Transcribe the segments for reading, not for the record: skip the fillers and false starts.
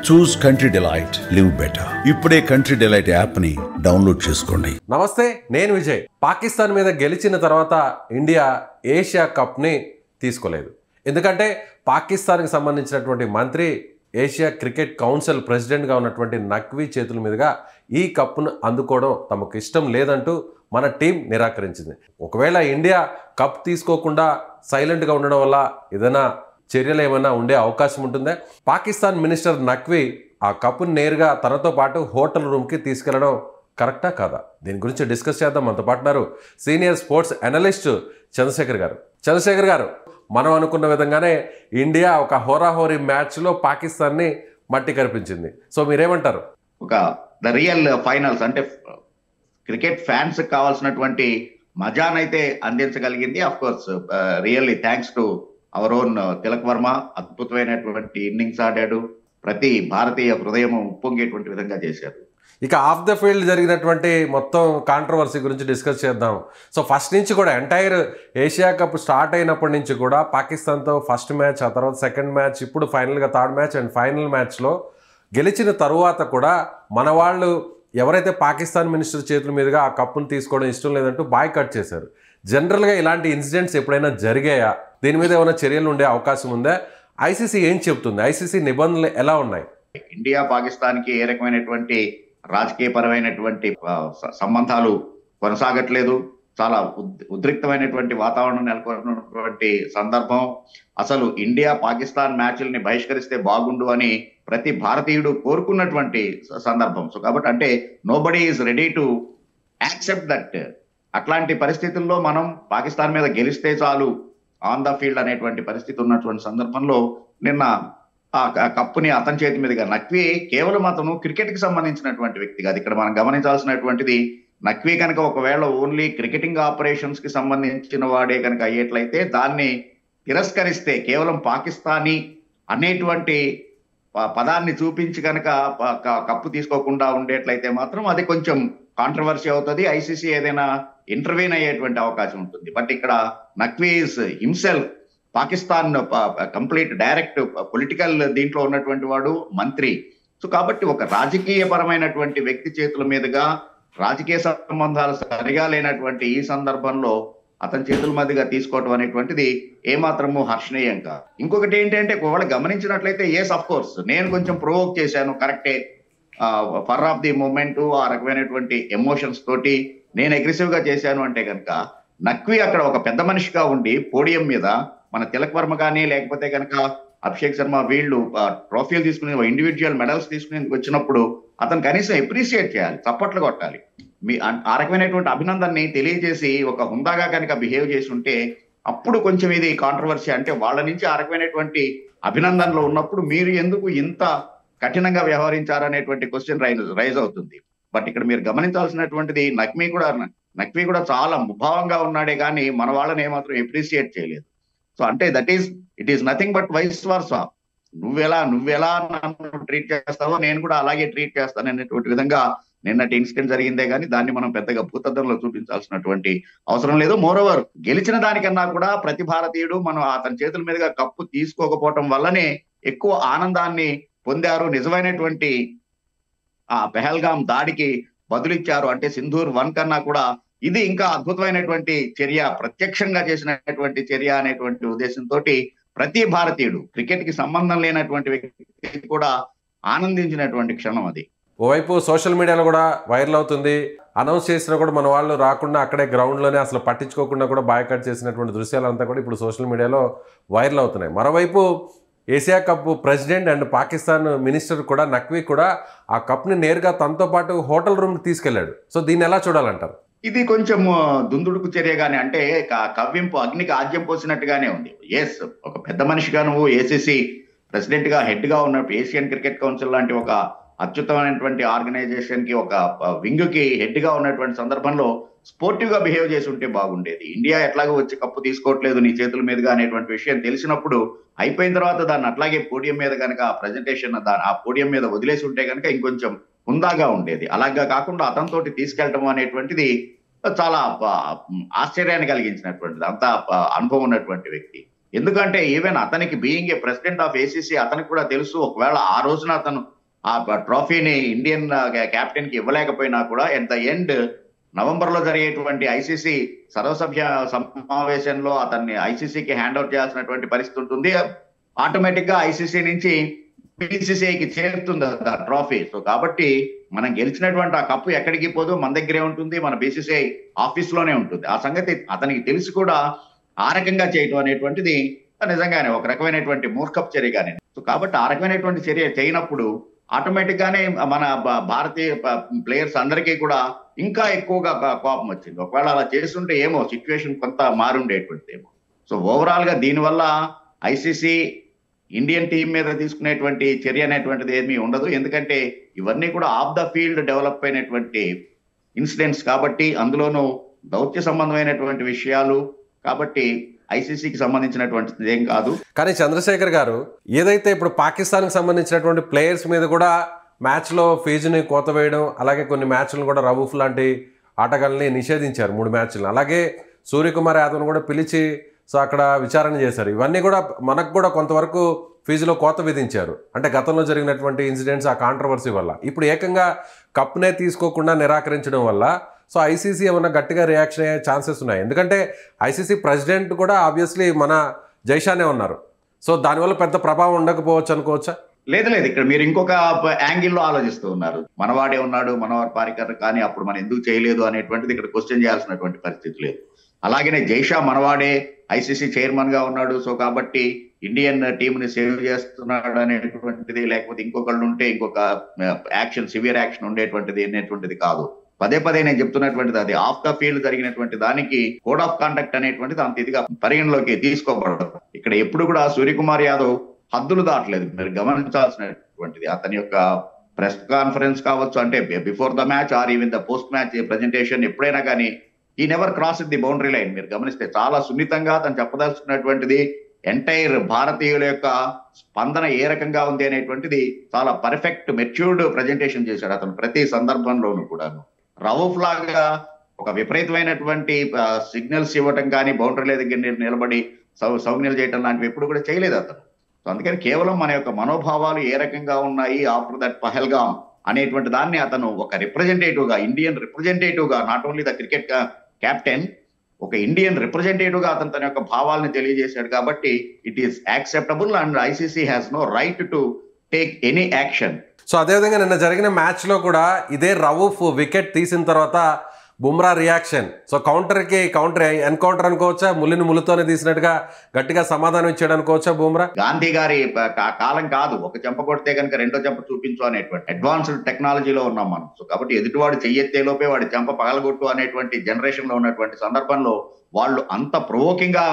చూస్ country delight, live better. ఇప్పుడే country delight app ని download చేసుకోండి. నమస్తే, నేను విజయ్. పాకిస్తాన్ మీద గెలిచిన తర్వాత ఇండియా ఏషియా కప్ ని తీసుకోలేదు. ఎందుకంటే పాకిస్తాన్కి సంబంధించినటువంటి మంత్రి ఏషియా క్రికెట్ కౌన్సిల్ ప్రెసిడెంట్గా ఉన్నటువంటి నఖ్వీ చేతుల మీదుగా ఈ కప్ను అందుకోవడం తమకు ఇష్టం లేదంటూ మన టీం నిరాకరించింది. ఒకవేళ ఇండియా కప్ తీసుకోకుండా సైలెంట్గా ఉండడం వల్ల ఏదైనా చర్యలు ఏమైనా ఉండే అవకాశం ఉంటుందా? పాకిస్తాన్ మినిస్టర్ నఖ్వీ ఆ కప్పును నేరుగా తనతో పాటు హోటల్ రూమ్కి తీసుకెళ్లడం కరెక్టా కాదా? దీని గురించి డిస్కస్ చేద్దాం. మనతో పాటున్నారు సీనియర్ స్పోర్ట్స్ అనలిస్ట్ చంద్రశేఖర్ గారు. చంద్రశేఖర్ గారు, మనం అనుకున్న విధంగానే ఇండియా ఒక హోరాహోరీ మ్యాచ్లో పాకిస్తాన్ని మట్టి కరిపించింది. సో మీరేమంటారు? ద రియల్ ఫైనల్స్ అంటే క్రికెట్ ఫ్యాన్స్ కావాల్సినటువంటి మజానైతే అందించగలిగింది. Of course really thanks to our own Tilak Varma. అద్భుతమైనటువంటి ఇన్నింగ్స్ ఆడాడు. ప్రతి భారతీయ హృదయం ఉప్పొంగేటువంటి విధంగా చేశారు. ఇక ఆఫ్ ద ఫీల్డ్ జరిగినటువంటి మొత్తం కాంట్రవర్సీ గురించి డిస్కస్ చేద్దాం. సో ఫస్ట్ నుంచి కూడా ఎంటైర్ ఏషియా కప్ స్టార్ట్ అయినప్పటి నుంచి కూడా పాకిస్తాన్తో ఫస్ట్ మ్యాచ్, ఆ తర్వాత సెకండ్ మ్యాచ్, ఇప్పుడు ఫైనల్గా థర్డ్ మ్యాచ్ అండ్ ఫైనల్ మ్యాచ్లో గెలిచిన తరువాత కూడా మన వాళ్ళు ఎవరైతే పాకిస్తాన్ మినిస్టర్ చేతుల మీదుగా ఆ కప్పును తీసుకోవడం ఇష్టం లేదంటూ బాయ్కాట్ చేశారు. జనరల్గా ఇలాంటి ఇన్సిడెంట్స్ ఎప్పుడైనా జరిగాయా? దీని మీద ఏమైనా చర్యలు ఉండే అవకాశం ఉందా? ఐసీసీ ఏం చెప్తుంది? ఐసీసీ నిబంధనలు ఎలా ఉన్నాయి? ఇండియా పాకిస్తాన్కి ఏ రకమైనటువంటి రాజకీయపరమైనటువంటి సంబంధాలు కొనసాగట్లేదు. చాలా ఉద్రిక్తమైనటువంటి వాతావరణం నెలకొన్నటువంటి సందర్భం. అసలు ఇండియా పాకిస్తాన్ మ్యాచ్ల్ని బహిష్కరిస్తే బాగుండు అని ప్రతి భారతీయుడు కోరుకున్నటువంటి సందర్భం. సో కాబట్టి అంటే nobody is ready to accept that. అట్లాంటి పరిస్థితుల్లో మనం పాకిస్తాన్ మీద గెలిస్తే చాలు ఆన్ ద ఫీల్డ్ అనేటువంటి పరిస్థితి ఉన్నటువంటి సందర్భంలో నిన్న ఆ కప్పుని అతని చేతి మీదుగా నఖ్వీ కేవలం అతను క్రికెట్కి సంబంధించినటువంటి వ్యక్తి కాదు. ఇక్కడ మనం గమనించాల్సినటువంటిది, నఖ్వీ కనుక ఒకవేళ ఓన్లీ క్రికెటింగ్ ఆపరేషన్స్ కి సంబంధించిన వాడే కనుక అయ్యేట్లయితే దాన్ని తిరస్కరిస్తే కేవలం పాకిస్తానీ అనేటువంటి పదాన్ని చూపించి కనుక కప్పు తీసుకోకుండా ఉండేట్లయితే మాత్రం అది కొంచెం కాంట్రవర్సీ అవుతుంది. ఐసీసీ ఏదైనా ఇంటర్వ్యూన్ అయ్యేటువంటి అవకాశం ఉంటుంది. బట్ ఇక్కడ Naqvi is himself Pakistan complete direct political దీంట్లో ఉన్నటువంటి వాడు, మంత్రి. సో కాబట్టి ఒక రాజకీయ పరమైనటువంటి వ్యక్తి చేతుల మీదుగా రాజకీయ సంబంధాలు సరిగా లేనటువంటి ఈ సందర్భంలో అతని చేతుల మీదుగా తీసుకోవటం అనేటువంటిది ఏమాత్రము హర్షణీయం కాదు. ఇంకొకటి ఏంటంటే, ఒకవేళ గమనించినట్లయితే ఎస్ ఆఫ్ కోర్స్ నేను కొంచెం ప్రొవోక్ చేశాను, కరెక్టే. ఫర్ ఆఫ్ ది మూమెంట్ ఆ రకమైనటువంటి ఎమోషన్స్ తోటి నేను అగ్రెసివ్ గా చేశాను అంటే కనుక నఖ్వీ అక్కడ ఒక పెద్ద మనిషిగా ఉండి పోడియం మీద మన తిలక్ వర్మ కానీ లేకపోతే కనుక అభిషేక్ శర్మ వీళ్ళు ట్రోఫీలు తీసుకుని ఇండివిజువల్ మెడల్స్ తీసుకుని వచ్చినప్పుడు అతను కనీసం అప్రిషియేట్ చేయాలి, చప్పట్లు కొట్టాలి. ఆ రకమైనటువంటి అభినందనని తెలియజేసి ఒక హుందాగా కనుక బిహేవ్ చేసి ఉంటే అప్పుడు కొంచెం ఇది కాంట్రవర్సీ. అంటే వాళ్ళ నుంచి ఆ రకమైనటువంటి అభినందనలు ఉన్నప్పుడు మీరు ఎందుకు ఇంత కఠినంగా వ్యవహరించారనేటువంటి క్వశ్చన్ రైజ్ అవుతుంది. బట్ ఇక్కడ మీరు గమనించాల్సినటువంటిది, నఖ్వీ కూడా చాలా ముభావంగా ఉన్నాడే కానీ మన వాళ్ళని ఏమాత్రం అప్రిషియేట్ చేయలేదు. సో అంటే it is nothing but vice versa. నువ్వెలా నన్ను ట్రీట్ చేస్తావో నేను కూడా అలాగే ట్రీట్ చేస్తాను అనేటువంటి విధంగా నిన్నటి ఇన్సిడెంట్ జరిగిందే కానీ దాన్ని మనం పెద్దగా భూతద్దంలో చూపించాల్సినటువంటి అవసరం లేదు. మోరోవర్ గెలిచిన దానికన్నా కూడా ప్రతి భారతీయుడు మనం అతని చేతుల మీదుగా కప్పు తీసుకోకపోవటం వల్లనే ఎక్కువ ఆనందాన్ని పొందారు. నిజమైనటువంటి ఆ పెహల్గాం దాడికి బదులిచ్చారు. అంటే సింధూర్ 1 కన్నా కూడా ఇది ఇంకా అద్భుతమైనటువంటి చర్య, ప్రత్యక్షంగా చేసినటువంటి చర్య అనేటువంటి ఉద్దేశంతో ప్రతి భారతీయుడు, క్రికెట్ కి సంబంధం లేనటువంటి వ్యక్తి కూడా ఆనందించినటువంటి క్షణం అది. ఓవైపు సోషల్ మీడియాలో కూడా వైరల్ అవుతుంది. అనౌన్స్ చేసినా కూడా మన వాళ్ళు రాకుండా అక్కడే గ్రౌండ్లోనే అసలు పట్టించుకోకుండా కూడా బాయ్కాట్ చేసినటువంటి దృశ్యాలంతా కూడా ఇప్పుడు సోషల్ మీడియాలో వైరల్ అవుతున్నాయి. మరోవైపు Asia cup president and Pakistan minister కూడా నఖ్వీ కూడా ఆ కప్ని నేరుగా తనతో పాటు హోటల్ రూమ్కి తీసుకెళ్లాడు. సో దీన్ని ఎలా చూడాలంటారు? ఇది కొంచెం దుందుడుకు చర్యగానే, అంటే కవ్వింపు అగ్నికి ఆజ్యం పోసినట్టుగానే ఉంది. ఎస్, ఒక పెద్ద మనిషిగా నువ్వు ఏసీసీ ప్రెసిడెంట్ గా హెడ్ గా ఉన్నప్పుడు ఏషియన్ క్రికెట్ కౌన్సిల్ లాంటి ఒక అత్యుత్తమైనటువంటి ఆర్గనైజేషన్ కి ఒక వింగ్ కి హెడ్ గా ఉన్నటువంటి సందర్భంలో స్పోర్టివ్ గా బిహేవ్ చేసి ఉంటే బాగుండేది. ఇండియా ఎట్లాగో వచ్చి కప్పు తీసుకోవట్లేదు నీ చేతుల మీదుగా అనేటువంటి విషయం తెలిసినప్పుడు అయిపోయిన తర్వాత దాన్ని అట్లాగే పోడియం మీద కనుక ప్రెజెంటేషన్ ఆ పోడియం మీద వదిలేసి ఉంటే కనుక ఇంకొంచెం హుందాగా ఉండేది. అలాగా కాకుండా అతనితోటి తీసుకెళ్ళటం అనేటువంటిది చాలా ఆశ్చర్యాన్ని కలిగించినటువంటిది. అంత అనుభవం ఉన్నటువంటి వ్యక్తి. ఎందుకంటే ఈవెన్ అతనికి being a president of ACC అతనికి కూడా తెలుసు, ఒకవేళ ఆ రోజున అతను ఆ ట్రోఫీని ఇండియన్ కెప్టెన్ కి ఇవ్వలేకపోయినా కూడా ఎట్ ద ఎండ్ నవంబర్ లో జరిగేటువంటి ఐసీసీ సర్వసభ్య సమావేశంలో అతన్ని ఐసీసీకి హ్యాండ్ అవుట్ చేయాల్సినటువంటి పరిస్థితి ఉంటుంది. ఆటోమేటిక్ గా ఐసీసీ నుంచి బీసీసీఐకి చేరుతుంది ఆ ట్రోఫీ. సో కాబట్టి మనం గెలిచినటువంటి ఆ కప్పు ఎక్కడికి పోదు, మన దగ్గరే ఉంటుంది, మన బీసీసీఐ ఆఫీస్ లోనే ఉంటుంది. ఆ సంగతి అతనికి తెలిసి కూడా ఆ రకంగా చేయటం అనేటువంటిది నిజంగానే ఒక రకమైనటువంటి మూర్ఖపు చర్యగానే. సో కాబట్టి ఆ రకమైనటువంటి చర్య చేయనప్పుడు ఆటోమేటిక్ గానే మన భారతీయ ప్లేయర్స్ అందరికీ కూడా ఇంకా ఎక్కువగా కోపం వచ్చింది. ఒకవేళ అలా చేస్తుంటే ఏమో సిచ్యువేషన్ కొంత మారుండేటువంటిదేమో. సో ఓవరాల్ గా దీనివల్ల ఐసీసీ ఇండియన్ టీం మీద తీసుకునేటువంటి చర్య అనేటువంటిది ఏమీ ఉండదు. ఎందుకంటే ఇవన్నీ కూడా ఆఫ్ ద ఫీల్డ్ డెవలప్ అయినటువంటి ఇన్సిడెంట్స్ కాబట్టి, అందులోనూ దౌత్య సంబంధమైనటువంటి విషయాలు కాబట్టి ఐసీసీకి సంబంధించినటువంటిది ఏం కాదు. కానీ చంద్రశేఖర్ గారు, ఏదైతే ఇప్పుడు పాకిస్తాన్కి సంబంధించినటువంటి ప్లేయర్స్ మీద కూడా మ్యాచ్లో ఫీజుని కోత వేయడం, అలాగే కొన్ని మ్యాచ్లను కూడా రవూఫ్ లాంటి ఆటగాళ్ళని నిషేధించారు 3 మ్యాచ్లను. అలాగే సూర్యకుమార్ యాదవ్ను కూడా పిలిచి సో అక్కడ విచారణ చేశారు. ఇవన్నీ కూడా మనకు కూడా కొంతవరకు ఫీజులో కోత విధించారు. అంటే గతంలో జరిగినటువంటి ఇన్సిడెంట్స్, ఆ కాంట్రవర్సీ వల్ల ఇప్పుడు ఏకంగా కప్నే తీసుకోకుండా నిరాకరించడం వల్ల సో ఐసీసీ ఏమన్నా గట్టిగా రియాక్షన్ అయ్యే ఛాన్సెస్ ఉన్నాయి. ఎందుకంటే ఐసీసీ ప్రెసిడెంట్ కూడా ఆబ్వియస్లీ మన జైషానే ఉన్నారు. సో దానివల్ల పెద్ద ప్రభావం ఉండకపోవచ్చు అనుకోవచ్చా? లేదు, ఇక్కడ మీరు ఇంకొక యాంగిల్లో ఆలోచిస్తూ ఉన్నారు. మనవాడే ఉన్నాడు, మనవారు పారికర్, కానీ అప్పుడు మనం ఎందుకు చేయలేదు అనేటువంటిది ఇక్కడ క్వశ్చన్ చేయాల్సినటువంటి పరిస్థితి లేదు. అలాగనే జైషా మనవాడే ఐసీసీ చైర్మన్ గా ఉన్నాడు. సో కాబట్టి ఇండియన్ టీమ్ ని సేవ్ చేస్తున్నాడు అనేటువంటిది, లేకపోతే ఇంకొకళ్ళు ఉంటే ఇంకొక యాక్షన్, సివియర్ యాక్షన్ ఉండేటువంటిది అనేటువంటిది కాదు. పదే నేను చెప్తున్నటువంటిది అది ఆఫ్ ద ఫీల్డ్ జరిగినటువంటి దానికి కోడ్ ఆఫ్ కాండక్ట్ అనేటువంటిది అంత ఇదిగా పరిగణలోకి తీసుకోబడదు. ఇక్కడ ఎప్పుడు కూడా సూర్యకుమార్ యాదవ్ హద్దులు దాటలేదు. మీరు గమనించాల్సినటువంటిది అతని యొక్క ప్రెస్ కాన్ఫరెన్స్ కావచ్చు, అంటే before the match or even the post match presentation, ఎప్పుడైనా కానీ ఈ never cross the boundary line. మీరు గమనిస్తే చాలా సున్నితంగా తను చెప్పదలుచుకున్నటువంటిది ఎంటైర్ భారతీయుల యొక్క స్పందన ఏ రకంగా ఉంది అనేటువంటిది చాలా పర్ఫెక్ట్ మెచ్యూర్డ్ ప్రజెంటేషన్ చేశాడు అతను ప్రతి సందర్భంలోనూ కూడాను. రవూఫ్ లాగా ఒక విపరీతమైనటువంటి సిగ్నల్స్ ఇవ్వటం కానీ, బౌండరీల దగ్గర నిలబడి సౌజ్ఞలు చేయటం లాంటివి ఎప్పుడు కూడా చేయలేదు అతను. సో అందుకని కేవలం మన యొక్క మనోభావాలు ఏ రకంగా ఉన్నాయి ఆఫ్టర్ దట్ పహల్గామ్ అనేటువంటి దాన్ని అతను ఒక రిప్రజెంటేటివ్ గా, ఇండియన్ రిప్రజెంటేటివ్ గా, not only the cricket captain, ఒక ఇండియన్ రిప్రజెంటేటివ్ గా అతను తన యొక్క భావాలను తెలియజేశాడు. కాబట్టి it is acceptable and ICC has no right to take any action. So అదేవిధంగా నిన్న జరిగిన మ్యాచ్లో కూడా ఇదే రవూఫ్ వికెట్ తీసిన తర్వాత బుమ్రా రియాక్షన్, సో కౌంటర్కి కౌంటర్ ఎన్కౌంటర్ అనుకోవచ్చా, ముళ్ళుని ముళ్ళుతోనే తీసినట్టుగా గట్టిగా సమాధానం ఇచ్చాడు అనుకోవచ్చా బుమ్రా? గాంధీ గారి కాలం కాదు, ఒక చెంప కొడితే కనుక రెండో చెంప చూపించు అనేటువంటి అడ్వాన్స్డ్ టెక్నాలజీలో ఉన్నాం మనం. సో కాబట్టి ఎదుటివాడు చెయ్యెత్తే లోపే వాడి చెంప పగలగొట్టు అనేటువంటి జనరేషన్ లో ఉన్నటువంటి సందర్భంలో వాళ్ళు అంత ప్రొవోకింగ్ గా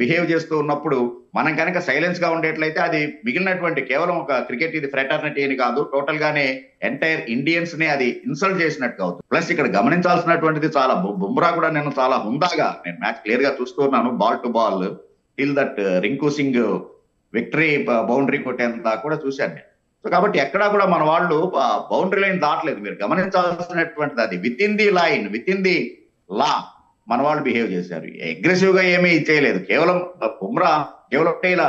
బిహేవ్ చేస్తూ ఉన్నప్పుడు మనం కనుక సైలెన్స్ గా ఉండేట్లయితే అది మిగిలినటువంటి కేవలం ఒక క్రికెట్ ఇది ఫ్రెటర్నిటీ అని కాదు, టోటల్ గానే ఎంటైర్ ఇండియన్స్ ని అది ఇన్సల్ట్ చేసినట్టు అవుతుంది. ప్లస్ ఇక్కడ గమనించాల్సినటువంటిది చాలా బుమ్రా కూడా నేను చాలా హుందాగా, నేను మ్యాచ్ క్లియర్ గా చూస్తున్నాను, ball to ball till that Rinku Singh victory boundary కొట్టేంత కూడా చూశాను నేను. సో కాబట్టి ఎక్కడా కూడా మన వాళ్ళు బౌండరీ లైన్ దాటలేదు. మీరు గమనించాల్సినటువంటిది అది with in the line, with in the law మన వాళ్ళు బిహేవ్ చేశారు. అగ్రెసివ్ గా ఏమీ చేయలేదు. కేవలం బుమ్రా కేవలం ఇలా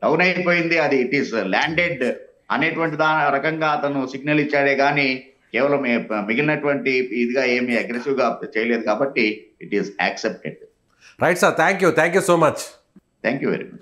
డౌన్ అయిపోయింది, అది ఇట్ ఈస్ ల్యాండెడ్ అనేటువంటి రకంగా అతను సిగ్నల్ ఇచ్చాడే కానీ కేవలం మిగిలినటువంటి ఇదిగా ఏమీ అగ్రెసివ్ గా చేయలేదు. కాబట్టి it is accepted. Right sir, thank you so much. Thank you very much.